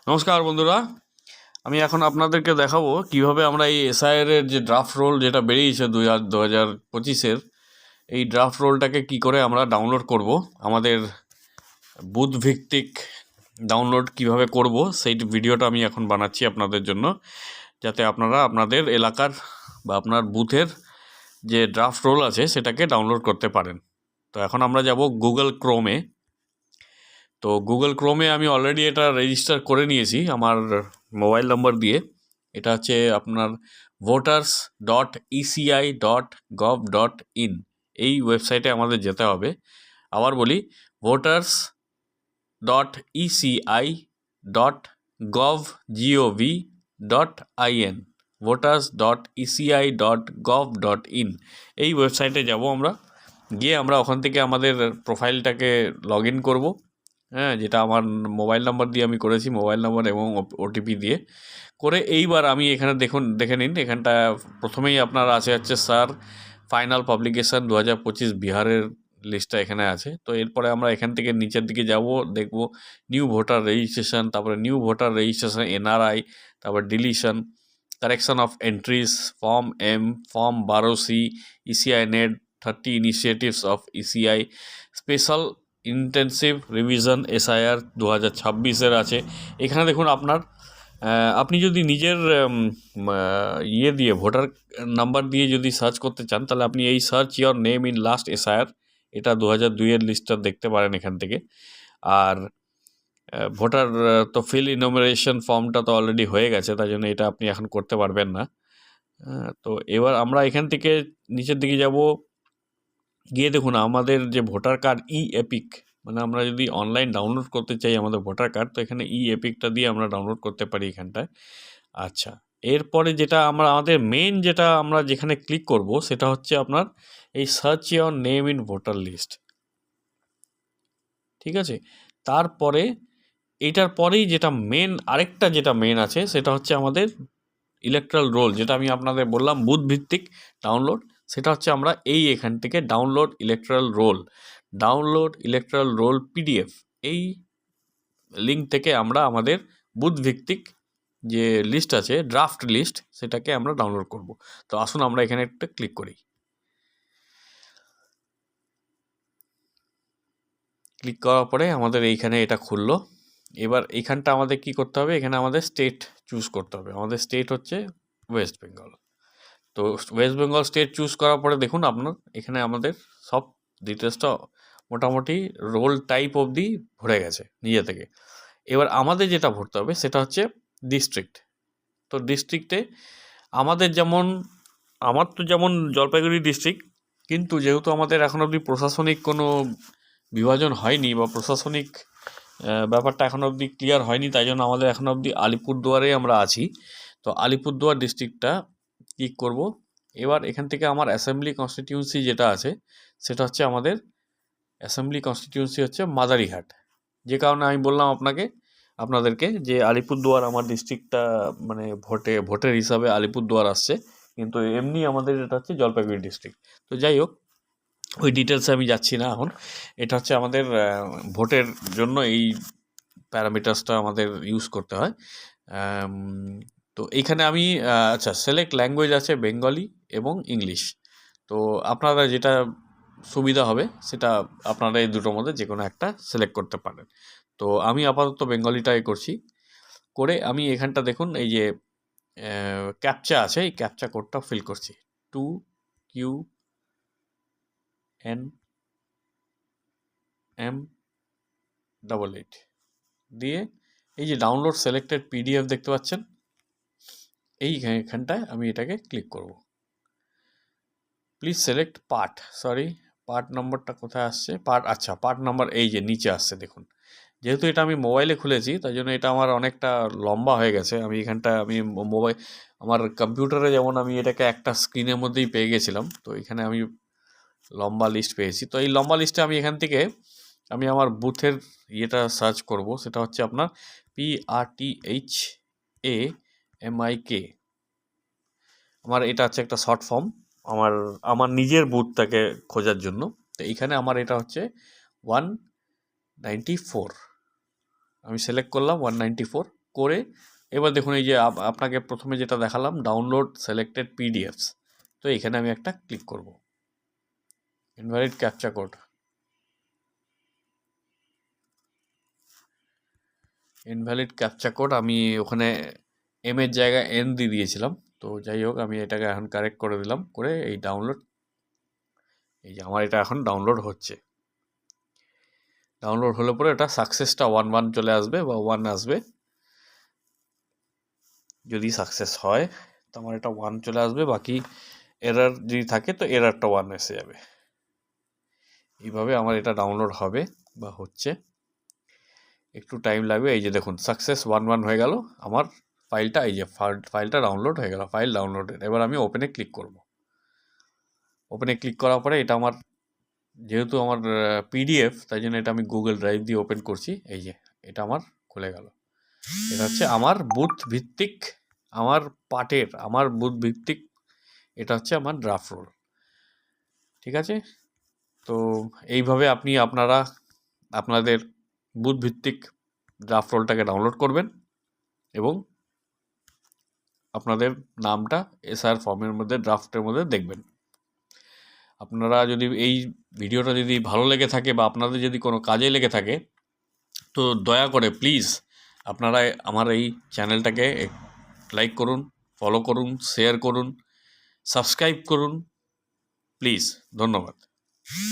নমস্কার বন্ধুরা, আমি এখন আপনাদেরকে দেখাবো কিভাবে আমরা এই এসআইআর এর যে ড্রাফট রোল যেটা বেরিয়েছে 2025-এর এই ড্রাফট রোলটাকে কি করে আমরা ডাউনলোড করব, আমাদের বুথ ভিত্তিক ডাউনলোড কিভাবে করব সেই ভিডিওটা আমি এখন বানাচ্ছি আপনাদের জন্য, যাতে আপনারা আপনাদের এলাকার বা আপনার বুথের যে ড্রাফট রোল আছে সেটাকে ডাউনলোড করতে পারেন। তো এখন আমরা যাব গুগল ক্রোমে। তো গুগল ক্রোমে আমি অলরেডি এটা রেজিস্টার করে নিয়েছি আমার মোবাইল নম্বর দিয়ে। এটা হচ্ছে আপনার voters.eci.gov.in, এই ওয়েবসাইটে আমাদের যেতে হবে। আবার বলি, voters.eci.gov.in, voters.eci.gov.in, এই ওয়েবসাইটে যাব আমরা। গিয়ে আমরা ওখান থেকে আমাদের প্রোফাইলটাকে লগ ইন করবো। হ্যাঁ, যেটা আমার মোবাইল নাম্বার দিয়ে আমি করেছি, মোবাইল নাম্বার এবং ওটিপি দিয়ে করে। এইবার আমি এখানে দেখে নিন, এখানটা প্রথমেই আপনার হচ্ছে স্যার ফাইনাল পাবলিকেশান 2025 বিহারের লিস্টটা এখানে আছে। তো এরপরে আমরা এখান থেকে নিচের দিকে যাব, দেখব নিউ ভোটার রেজিস্ট্রেশন, তারপরে নিউ ভোটার রেজিস্ট্রেশন এনআরআই, তারপর deletion, correction of entries, form M, form 12C, ECI net 30 initiatives of ECI, special intensive revision SIR 2026-এর আছে। এখানে দেখুন আপনি যদি নিজের ইয়ে দিয়ে ভোটার নাম্বার দিয়ে যদি সার্চ করতে চান, তাহলে আপনি এই search your name in last SIR, এটা 2002-এর লিস্টটা দেখতে পারেন এখান থেকে। আর ভোটার তো ফিল ইনোমিনেশন ফর্মটা তো অলরেডি হয়ে গেছে, তাই জন্য এটা আপনি এখন করতে পারবেন না। তো এবার আমরা এখান থেকে নিচের দিকে যাব, গিয়ে দেখুন আমাদের যে ভোটার কার্ড ই এপিক, মানে আমরা যদি অনলাইন ডাউনলোড করতে চাই আমাদের ভোটার কার্ড, তো এখানে ই এপিকটা দিয়ে আমরা ডাউনলোড করতে পারি এখানটায়। আচ্ছা, এরপরে যেটা আমাদের মেন যেটা আমরা যেখানে ক্লিক করব সেটা হচ্ছে আপনার এই search your name in voter list. ঠিক আছে, তারপরে এটার পরেই যেটা মেন, আরেকটা যেটা মেন আছে সেটা হচ্ছে আমাদের ইলেকট্রাল রোল, যেটা আমি আপনাদের বললাম বুথ ভিত্তিক ডাউনলোড। সেটা হচ্ছে আমরা এখান থেকে ডাউনলোড ইলেকট্রাল রোল পিডিএফ, এই লিঙ্ক থেকে আমরা আমাদের বুথ ভিত্তিক যে লিস্ট আছে, ড্রাফট লিস্ট, সেটাকে আমরা ডাউনলোড করব। তো আসুন আমরা এখানে একটা ক্লিক করি। ক্লিক করার পরে আমাদের এইখানে এটা খুললো। এবার এইখানটা আমাদের কি করতে হবে, এখানে আমাদের স্টেট চুজ করতে হবে। আমাদের স্টেট হচ্ছে ওয়েস্ট বেঙ্গল। তো ওয়েস্ট বেঙ্গল স্টেট চুজ করার পরে দেখুন আপনার এখানে আমাদের সব ডিটেলসটা মোটামুটি রোল টাইপ অবধি ভরে গেছে নিজে থেকে। এবার আমাদের যেটা ভরতে হবে সেটা হচ্ছে ডিস্ট্রিক্ট। তো ডিস্ট্রিক্টে আমাদের আমার তো যেমন জলপাইগুড়ি ডিস্ট্রিক্ট, কিন্তু যেহেতু আমাদের এখন অবধি প্রশাসনিক কোনো বিভাজন হয়নি বা প্রশাসনিক ব্যাপারটা এখন অবধি ক্লিয়ার হয়নি, তাই জন্য আমাদের এখন অবধি আলিপুরদুয়ারে আমরা আছি। তো আলিপুরদুয়ার ডিস্ট্রিক্টটা ক্লিক করব। এবার এখান থেকে আমার অ্যাসেম্বলি কনস্টিটিউয়েন্সি যেটা আছে সেটা হচ্ছে আমাদের অ্যাসেম্বলি কনস্টিটিউয়েন্সি হচ্ছে মাদারিহাট। যে কারণে আমি বললাম আপনাদেরকে যে আলিপুরদুয়ার আমার ডিস্ট্রিক্টটা, মানে ভোটের হিসাবে আলিপুরদুয়ার আসছে, কিন্তু এমনি আমাদের এটা হচ্ছে জলপাইগুড়ি ডিস্ট্রিক্ট। তো যাই হোক, ওই ডিটেলসে আমি যাচ্ছি না এখন। এটা হচ্ছে আমাদের ভোটের জন্য এই প্যারামিটার্সটা আমাদের ইউজ করতে হয়। তো এইখানে আমি আচ্ছা, সিলেক্ট ল্যাঙ্গুয়েজ আছে বেঙ্গলি এবং ইংলিশ। তো আপনারা যেটা সুবিধা হবে সেটা আপনারা এই দুটোর মধ্যে যে কোনো একটা সিলেক্ট করতে পারেন। তো আমি আপাতত বেঙ্গলিটাই করছি। করে আমি এখানটা দেখুন এই যে ক্যাপচা আছে, এই ক্যাপচা কোডটা ফিল করছি, 2QNM88 দিয়ে এই যে ডাউনলোড সিলেক্টেড পিডিএফ দেখতে পাচ্ছেন, এইখানটায় আমি এটাকে ক্লিক করব। প্লিজ সিলেক্ট পার্ট নম্বরটা কোথায় আসছে, পার্ট নাম্বার এই যে নিচে আসছে দেখুন। যেহেতু এটা আমি মোবাইলে খুলেছি তাই জন্য এটা আমার অনেকটা লম্বা হয়ে গেছে। আমি আমার কম্পিউটারে যেমন আমি এটাকে একটা স্ক্রিনের মধ্যেই পেয়ে গেছিলাম, তো এখানে আমি লম্বা লিস্ট পেয়েছি। তো এই লম্বা লিস্টে আমি এখান থেকে আমার বুথের ইয়েটা সার্চ করব, সেটা হচ্ছে আপনার PRTHAMIK। আমার এটা হচ্ছে একটা শর্ট ফর্ম আমার নিজের বুথটাকে খোঁজার জন্য। তো এইখানে আমার এটা হচ্ছে 194, আমি সিলেক্ট করলাম 194, করে এবার দেখুন এই যে আপনাকে প্রথমে যেটা দেখালাম ডাউনলোড সিলেক্টেড পিডিএফস, তো এখানে আমি একটা ক্লিক করব। Invalid captcha code, invalid captcha code আমি ওখানে এম এর জায়গায় এন দিয়ে দিয়েছিলাম। তো যাই হোক আমি এটাকে এখন কারেক্ট করে দিলাম, করে এই ডাউনলোড, এই যে আমার এটা এখন ডাউনলোড হচ্ছে। ডাউনলোড হলে পরে এটা সাকসেসটা 1 চলে আসবে বা 1 আসবে। যদি সাকসেস হয় তো আমার এটা 1 চলে আসবে, বাকি এরার যদি থাকে তো এরারটা 1 এসে যাবে। এইভাবে আমার এটা ডাউনলোড হবে বা হচ্ছে, একটু টাইম লাগবে। এই যে দেখুন সাকসেস 1 হয়ে গেল আমার ফাইলটা, এই যে ফাইলটা ডাউনলোড হয়ে গেল, ফাইল ডাউনলোডেড। এবার আমি ওপেনে ক্লিক করব। ওপেনে ক্লিক করার পরে এটা আমার, যেহেতু আমার পিডিএফ, তাই জন্য এটা আমি গুগল ড্রাইভ দিয়ে ওপেন করছি। এই যে এটা আমার খুলে গেল। এটা হচ্ছে আমার বুথ ভিত্তিক, আমার পার্টের, আমার বুথ ভিত্তিক, এটা হচ্ছে আমার ড্রাফট রোল। ঠিক আছে, তো এইভাবে আপনারা আপনাদের বুথ ভিত্তিক ড্রাফট রোলটাকে ডাউনলোড করবেন এবং আপনাদের নামটা এসআর ফর্মের মধ্যে, ড্রাফটের মধ্যে দেখবেন। আপনারা যদি এই ভিডিওটা যদি ভালো লেগে থাকে বা আপনাদের যদি কোনো কাজে লেগে থাকে, তো দয়া করে প্লিজ আপনারা আমার এই চ্যানেলটাকে লাইক করুন, ফলো করুন, শেয়ার করুন, সাবস্ক্রাইব করুন প্লিজ। ধন্যবাদ।